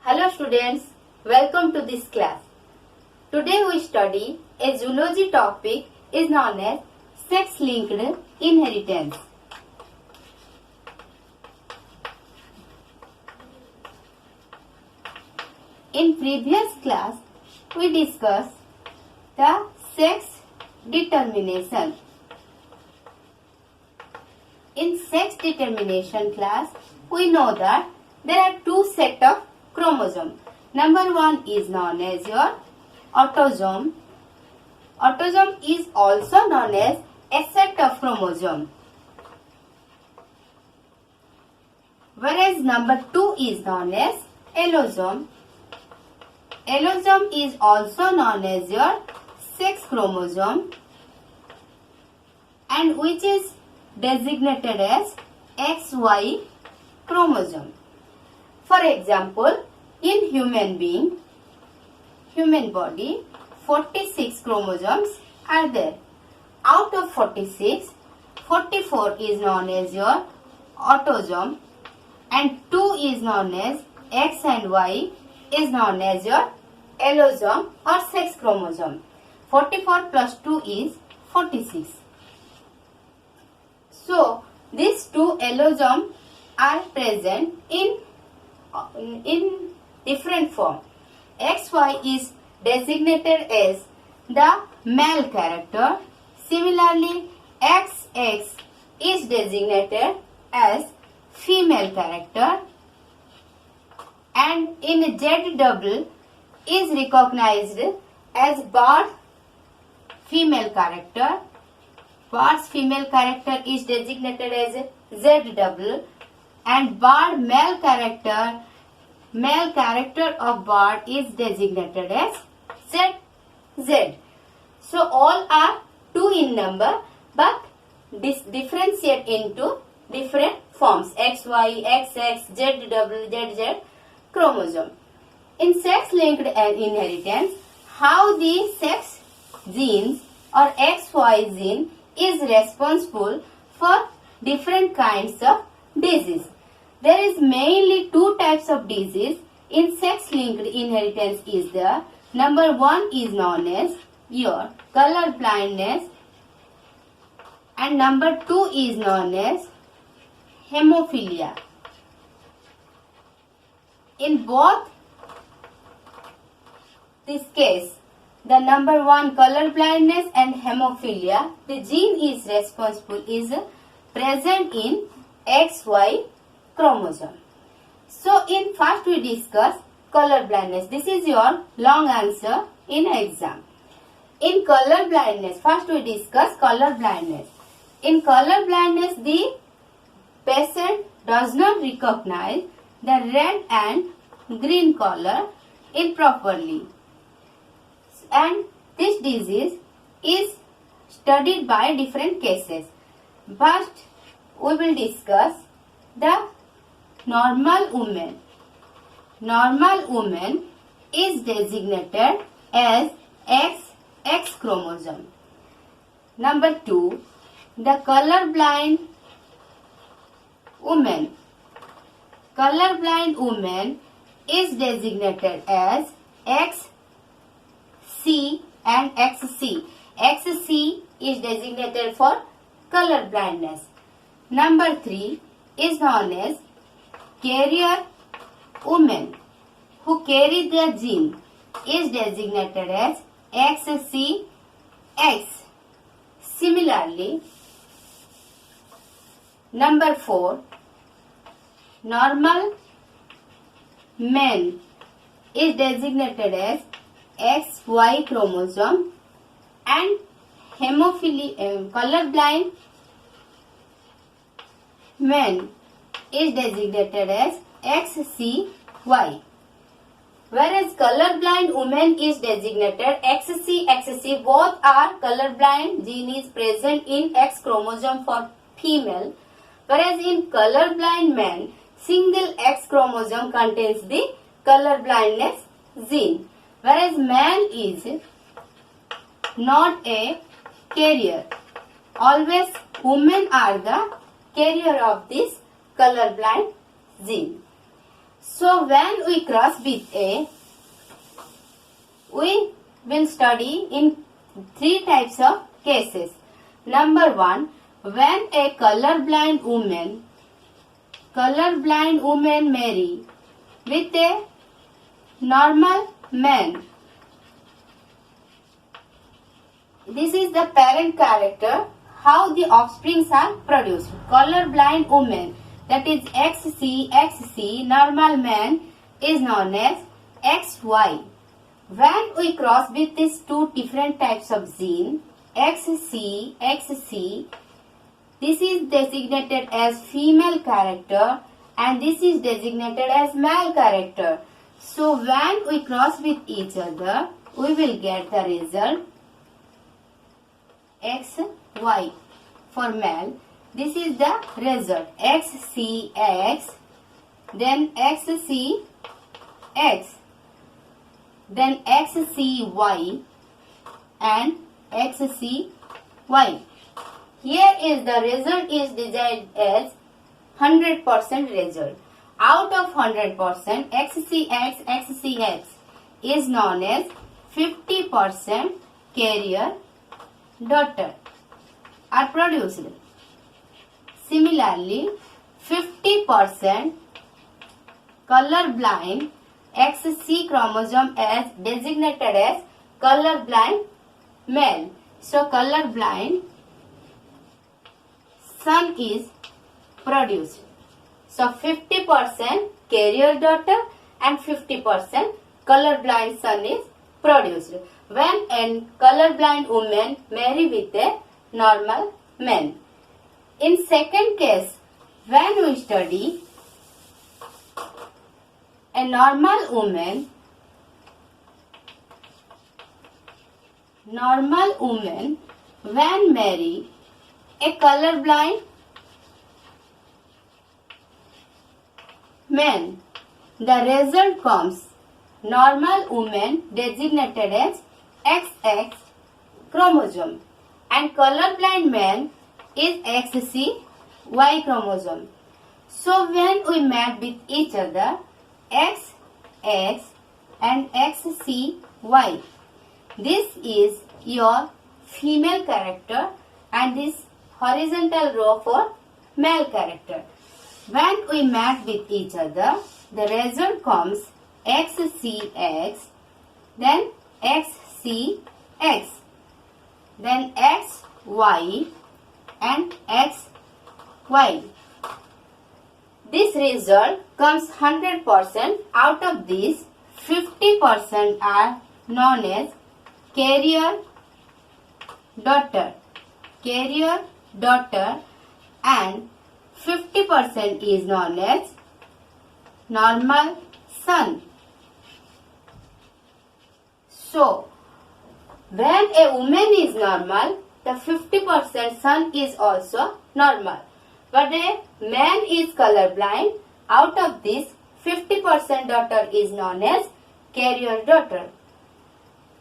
Hello students, welcome to this class. Today we study a zoology topic is known as sex-linked inheritance. In previous class, we discussed the sex determination. In sex determination class, we know that there are two sets of chromosomes. Number one is known as your autosome. Autosome is also known as a set of chromosomes. Whereas number two is known as allosome. Allosome is also known as your sex chromosome and which is designated as XY chromosome. For example, in human body, 46 chromosomes are there. Out of 46, 44 is known as your autosome and 2 is known as X and Y is known as your allosome or sex chromosome. 44 plus 2 is 46. So, these two allosomes are present in different form. XY is designated as the male character. Similarly, XX is designated as female character. And in Z double is recognized as barred female character. Barred female character is designated as Z double and barred male character of barred is designated as ZZ. So all are 2 in number but differentiate into different forms XY, XX, Z double, ZZ chromosome. In sex-linked inheritance, how the sex genes or XY gene is responsible for different kinds of disease. There is mainly 2 types of disease in sex-linked inheritance is there. Number 1 is known as your color blindness and number 2 is known as hemophilia. In both this case, the number 1 color blindness and hemophilia, the gene is responsible is present in XY chromosome. So in first we discuss color blindness. This is your long answer in exam. In color blindness, first we discuss color blindness. In color blindness, the patient does not recognize the red and green color improperly. And this disease is studied by different cases. First, we will discuss the normal woman. Normal woman is designated as XX chromosome. Number 2, the colorblind woman. Colorblind woman is designated as XC and XC. XC is designated for color blindness. Number 3 is known as carrier woman who carry the gene is designated as XCX. Similarly, number 4, normal man is designated as XY chromosome and hemophilia colorblind man is designated as XCY. Whereas colorblind woman is designated XC. Both are colorblind gene is present in X chromosome for female. Whereas in colorblind man, single X chromosome contains the colorblindness gene. Whereas man is not a carrier. Always women are the carrier of this colorblind gene. So when we cross with A, we will study in three types of cases. Number one, when a colorblind woman marry with a normal man. This is the parent character, how the offsprings are produced. Colorblind woman, that is XC, normal man is known as XY. When we cross with these two different types of gene, XC, this is designated as female character and this is designated as male character. So when we cross with each other, we will get the result XY for male. This is the result XCX, then XCX, then XCY and XCY. Here is the result is designed as 100% result. Out of 100%, XCX is known as 50% carrier daughter are produced. Similarly, 50% colorblind XC chromosome as designated as colorblind male. So colorblind son is produced. So 50% carrier daughter and 50% colorblind son is produced when a colorblind woman marry with a normal man. In second case, when we study a normal woman when marry a colorblind man, the result comes normal woman designated as XX chromosome and colorblind man is XCY chromosome. So when we map with each other, XX and XCY, this is your female character and this horizontal row for male character. When we map with each other, the result comes XCX, then XCX, then XY and XY. This result comes 100%. Out of these, 50% are known as carrier daughter and 50% is known as normal son. So, when a woman is normal, the 50% son is also normal. But a man is colorblind. Out of this, 50% daughter is known as carrier daughter.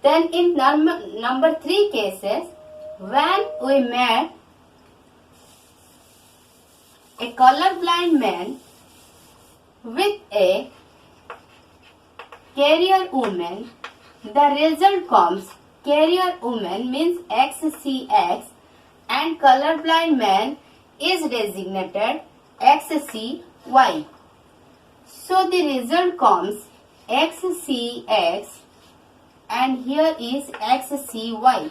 Then in number 3 cases, when we met a colorblind man with a carrier woman, the result comes carrier woman means XCX and colorblind man is designated XCY. So the result comes XCX and here is XCY.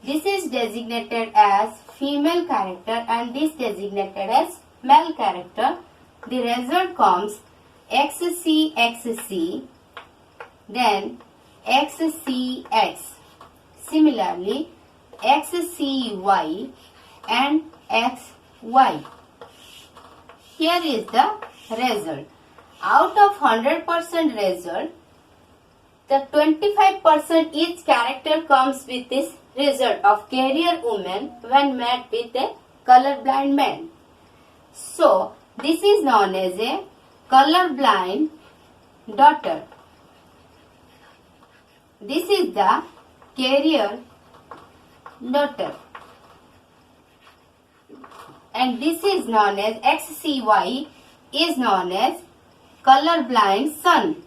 This is designated as female character and this designated as male character. The result comes XCXC, then XCX. Similarly, XCY and XY. Here is the result. Out of 100% result, the 25% each character comes with this result of carrier woman when met with a colorblind man. So, this is known as a colorblind daughter. This is the carrier daughter. And this is known as XCY is known as color blind son,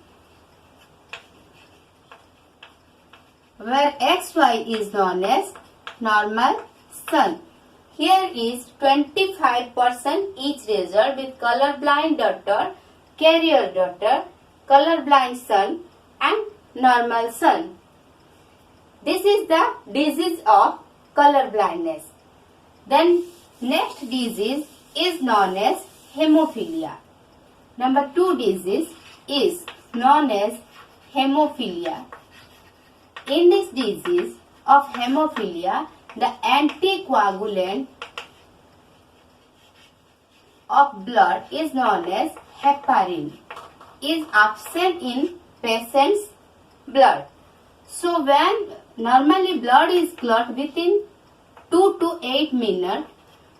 where XY is known as normal son. Here is 25% each result with color blind daughter, carrier daughter, color blind son and normal son. This is the disease of color blindness. Then next disease is known as hemophilia. Number 2 disease is known as hemophilia. In this disease of hemophilia, the anticoagulant of blood is known as heparin is absent in patient's blood. So when normally blood is clot within 2 to 8 minutes,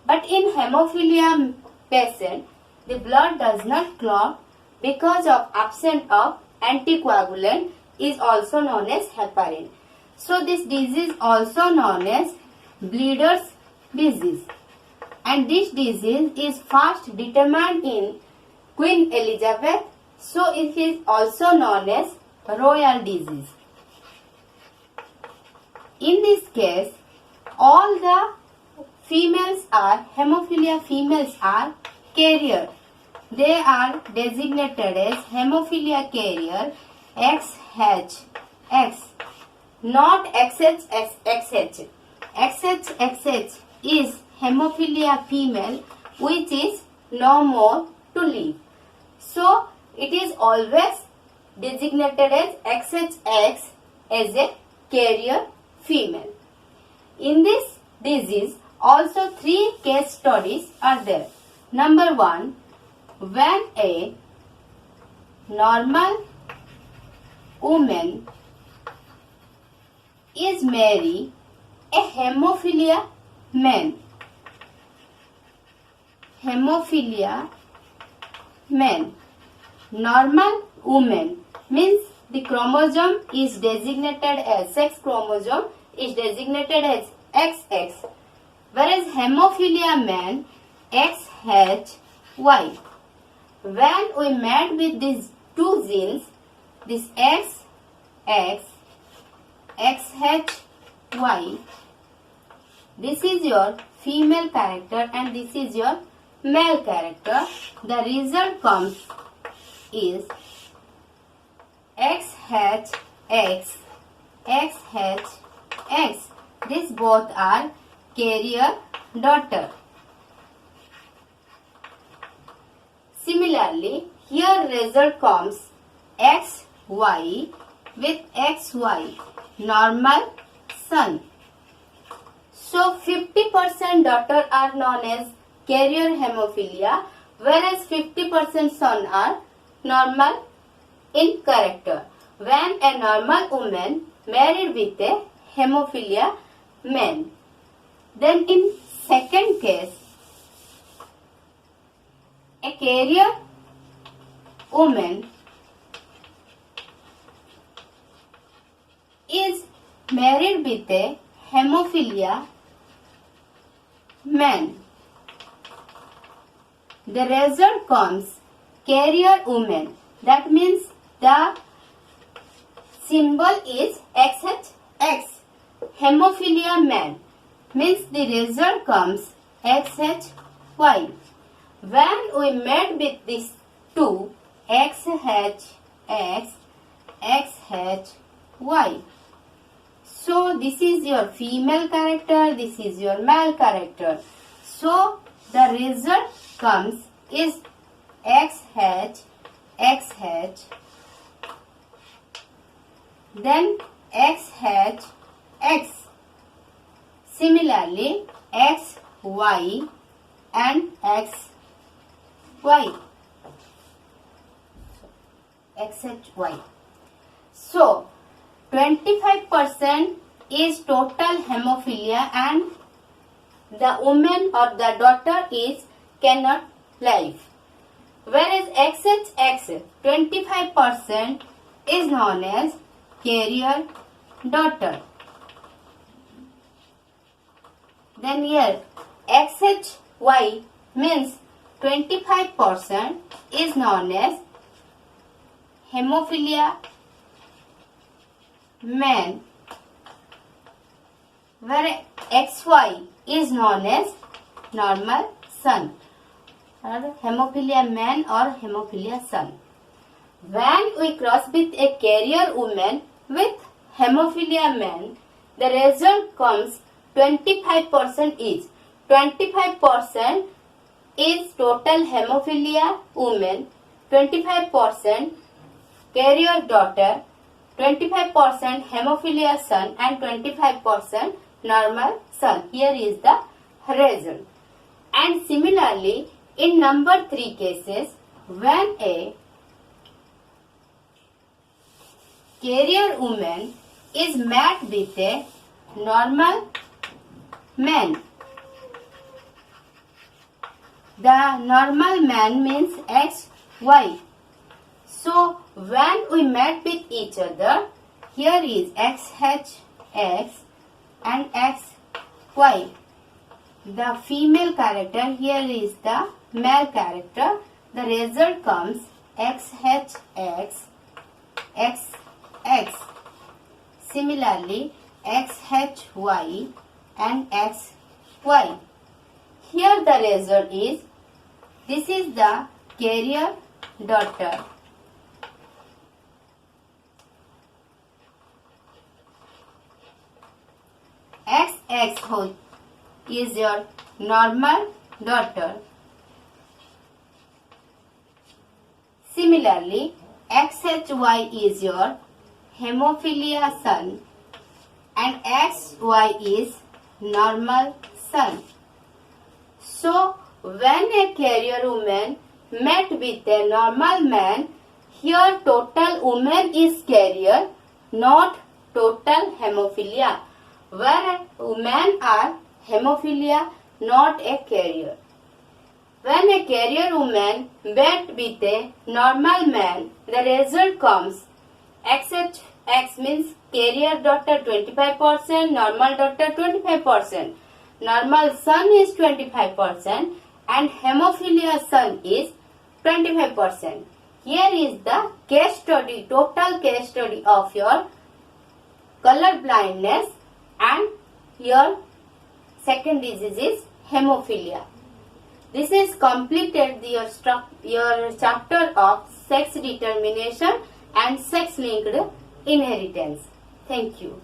but in hemophilia patient the blood does not clot because of absence of anticoagulant is also known as heparin. So this disease also known as bleeder's disease, and this disease is first determined in Queen Elizabeth, so it is also known as royal disease. In this case, all the hemophilia females are carrier. They are designated as hemophilia carrier XHX, not XHXH. XHXH is hemophilia female which is no more to live. So it is always designated as XHX as a carrier female. In this disease also 3 case studies are there. Number 1, when a normal woman is married a hemophilia man. Hemophilia man. Normal woman means the chromosome is designated as sex chromosome is designated as XX, whereas hemophilia man XHY. When we met with these 2 genes, this XX, XHY, this is your female character and this is your male character. The result comes is XHX, XHX. These both are carrier daughter. Similarly, here result comes XY with XY, normal son. So 50% daughter are known as carrier hemophilia, whereas 50% son are normal in character. When a normal woman married with a hemophilia man. Then in second case, a carrier woman is married with a hemophilia man. The result comes carrier woman. That means the symbol is XHX. Hemophilia man means the result comes XHY. When we met with these 2 XHX, XHY. So this is your female character, this is your male character. So the result comes is XH, XH, then XH, X. Similarly, XY and XY. XHY. So 25% is total hemophilia and the woman or the daughter is cannot live. Whereas XHX 25% is known as carrier daughter. Then here XHY means 25% is known as hemophilia man, where XY is known as normal son, or hemophilia man or hemophilia son. When we cross with a carrier woman with hemophilia man, the result comes 25% each. 25% is total hemophilia woman, 25% carrier daughter, 25% hemophilia son, and 25% normal son. Here is the result. And similarly, in number 3 cases, when a carrier woman is met with a normal man, the normal man means XY. So when we met with each other, here is XHX and XY. The female character, here is the male character. The result comes XHX, XX. Similarly, XHY and XY. Here the result is, this is the carrier daughter. XX is your normal daughter. Similarly, XHY is your hemophilia son and XY is normal son. So, when a carrier woman met with a normal man, here total woman is carrier, not total hemophilia. Where women are hemophilia, not a carrier. When a carrier woman met with a normal man, the result comes XHX means carrier daughter 25%, normal daughter 25%. Normal son is 25% and hemophilia son is 25%. Here is the case study, total case study of your color blindness, and your second disease is hemophilia. This is completed your chapter of sex determination and sex linked inheritance. Thank you.